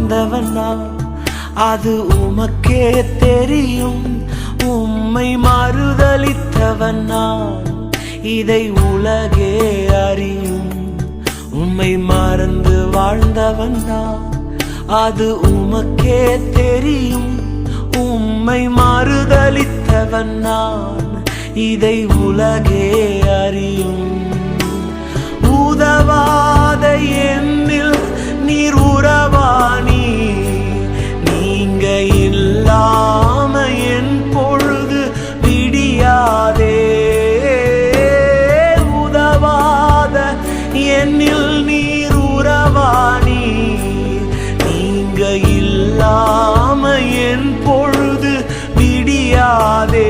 வாழ்ந்தவன் நான், அது உமக்கே தெரியும். உம்மை மறுதலித்தவன் நான், இதை உலகே அறியும். உம்மை மறந்து வாழ்ந்தவன் நான், அது உமக்கே தெரியும். உம்மை மறுதலித்தவன் நான், இதை உலகே அறியும். உதவாத என்னில் நீர் உறவாணி, நீங்க இல்லாம என் பொழுது விடியாதே. உதவாத என்னில் நீர் உறவாணி, நீங்க இல்லாம என் பொழுது விடியாதே.